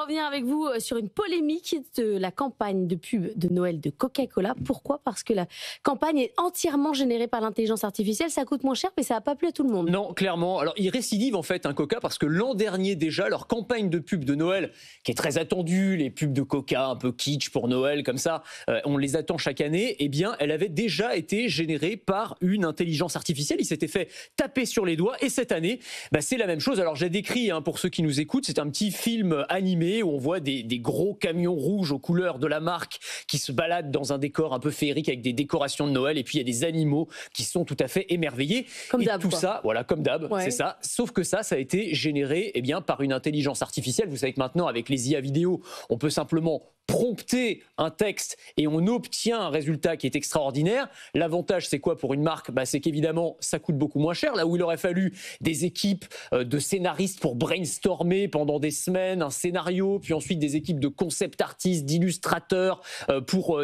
revenir avec vous sur une polémique de la campagne de pub de Noël de Coca-Cola. Pourquoi? Parce que la campagne est entièrement générée par l'intelligence artificielle. Ça coûte moins cher, mais ça n'a pas plu à tout le monde. Non, clairement. Alors, ils récidivent en fait, Coca, parce que l'an dernier déjà, leur campagne de pub de Noël, qui est très attendue, les pubs de Coca un peu kitsch pour Noël, comme ça, on les attend chaque année, eh bien, elle avait déjà été générée par une intelligence artificielle. Ils s'étaient fait taper sur les doigts, et cette année, c'est la même chose. Alors, j'ai décrit, pour ceux qui nous écoutent, c'est un petit film animé où on voit des gros camions rouges aux couleurs de la marque qui se baladent dans un décor un peu féerique avec des décorations de Noël, et puis il y a des animaux qui sont tout à fait émerveillés. Comme d'hab, tout quoi. ça, voilà, comme d'hab, Ouais. c'est ça. Sauf que ça a été généré par une intelligence artificielle. Vous savez que maintenant, avec les IA vidéo, on peut simplement prompter un texte et on obtient un résultat qui est extraordinaire. L'avantage, c'est quoi pour une marque? C'est qu'évidemment, ça coûte beaucoup moins cher. Là où il aurait fallu des équipes de scénaristes pour brainstormer pendant des semaines un scénario, puis ensuite des équipes de concept artistes, d'illustrateurs,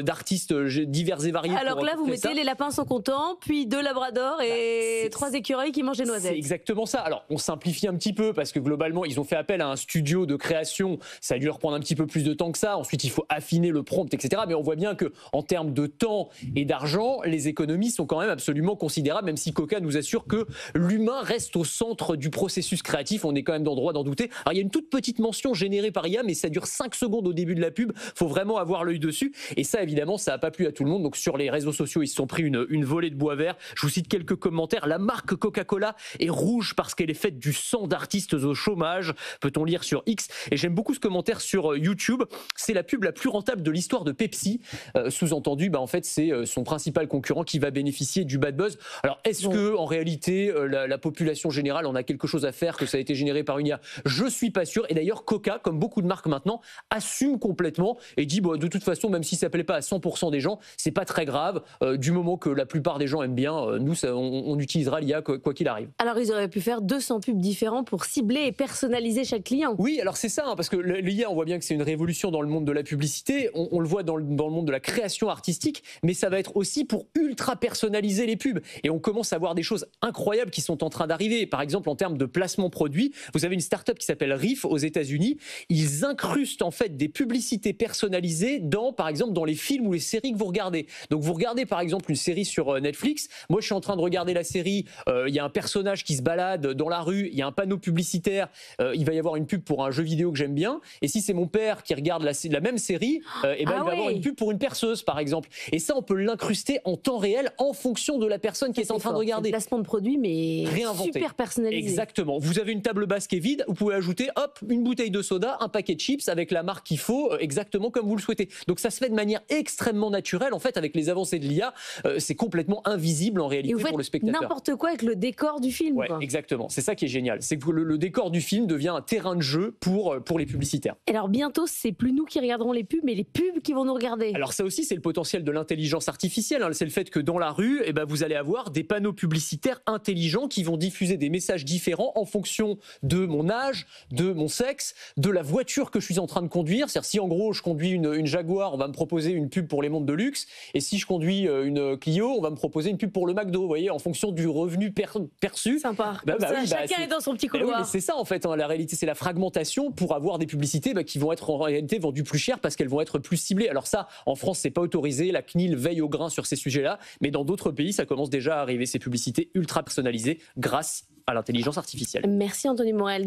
d'artistes divers et variés. Alors là, vous mettez les lapins sont contents, puis 2 labradors et 3 écureuils qui mangent des noisettes. C'est exactement ça. Alors, on simplifie un petit peu parce que globalement, ils ont fait appel à un studio de création. Ça a dû leur prendre un petit peu plus de temps que ça. Ensuite, il faut affiner le prompt, etc. Mais on voit bien qu'en termes de temps et d'argent, les économies sont quand même absolument considérables, même si Coca nous assure que l'humain reste au centre du processus créatif. On est quand même dans le droit d'en douter. Alors, il y a une toute petite mention générée par IA, mais ça dure 5 secondes au début de la pub. Il faut vraiment avoir l'œil dessus. Et ça, évidemment, ça n'a pas plu à tout le monde. Donc, sur les réseaux sociaux, ils se sont pris une volée de bois vert. Je vous cite quelques commentaires. La marque Coca-Cola est rouge parce qu'elle est faite du sang d'artistes au chômage, peut-on lire sur X. Et j'aime beaucoup ce commentaire sur YouTube. C'est la pub la plus rentable de l'histoire de Pepsi. Sous-entendu, en fait, c'est son principal concurrent qui va bénéficier du bad buzz. Alors, est-ce que en réalité, la population générale en a quelque chose à faire que ça a été généré par une IA? Je suis pas sûr. Et d'ailleurs, Coca, comme beaucoup de marques maintenant, assume complètement et dit de toute façon, même si ça plaît pas à 100% des gens, c'est pas très grave. Du moment que la plupart des gens aiment bien, nous, on utilisera l'IA quoi qu'il arrive. Alors, ils auraient pu faire 200 pubs différents pour cibler et personnaliser chaque client. Oui, alors c'est ça, parce que l'IA, on voit bien que c'est une révolution dans le monde de la publicité. On le voit dans le monde de la création artistique, mais ça va être aussi pour ultra personnaliser les pubs. Et on commence à voir des choses incroyables qui sont en train d'arriver. Par exemple, en termes de placement produit, vous avez une start-up qui s'appelle Riff aux États-Unis. Ils incrustent en fait des publicités personnalisées par exemple, dans les films ou les séries que vous regardez. Donc, vous regardez par exemple une série sur Netflix. Moi, je suis en train de regarder la série. Il y a un personnage qui se balade dans la rue. Il y a un panneau publicitaire. Il va y avoir une pub pour un jeu vidéo que j'aime bien. Et si c'est mon père qui regarde la même série, il va avoir une pub pour une perceuse, par exemple. Et ça, on peut l'incruster en temps réel en fonction de la personne qui est en train de regarder. C'est placement de produit, mais réinventé. Super personnalisé. Exactement. Vous avez une table basse qui est vide, vous pouvez ajouter, une bouteille de soda, un paquet de chips avec la marque qu'il faut, exactement comme vous le souhaitez. Donc ça se fait de manière extrêmement naturelle. En fait, avec les avancées de l'IA, c'est complètement invisible en réalité pour le spectateur. N'importe quoi avec le décor du film. Ouais, exactement. C'est ça qui est génial. C'est que le décor du film devient un terrain de jeu pour les publicitaires. Et alors bientôt, c'est plus nous qui regarderons les pubs, mais les pubs qui vont nous regarder. Alors ça aussi, c'est le potentiel de l'intelligence artificielle. C'est le fait que dans la rue, vous allez avoir des panneaux publicitaires intelligents qui vont diffuser des messages différents en fonction de mon âge, de mon sexe, de la voiture que je suis en train de conduire. C'est-à-dire si en gros je conduis une Jaguar, on va me proposer une pub pour les montres de luxe. Et si je conduis une Clio, on va me proposer une pub pour le McDo. Vous voyez, en fonction du revenu perçu. Sympa. Chacun est dans son petit Oui, couloir. c'est ça en fait. La réalité, c'est la fragmentation pour avoir des publicités qui vont être en réalité vendues plus cher parce qu'elles vont être plus ciblées. Alors ça, en France, c'est pas autorisé. La CNIL veille au grain sur ces sujets-là, mais dans d'autres pays, ça commence déjà à arriver, ces publicités ultra personnalisées grâce à l'intelligence artificielle. Merci Anthony Morel.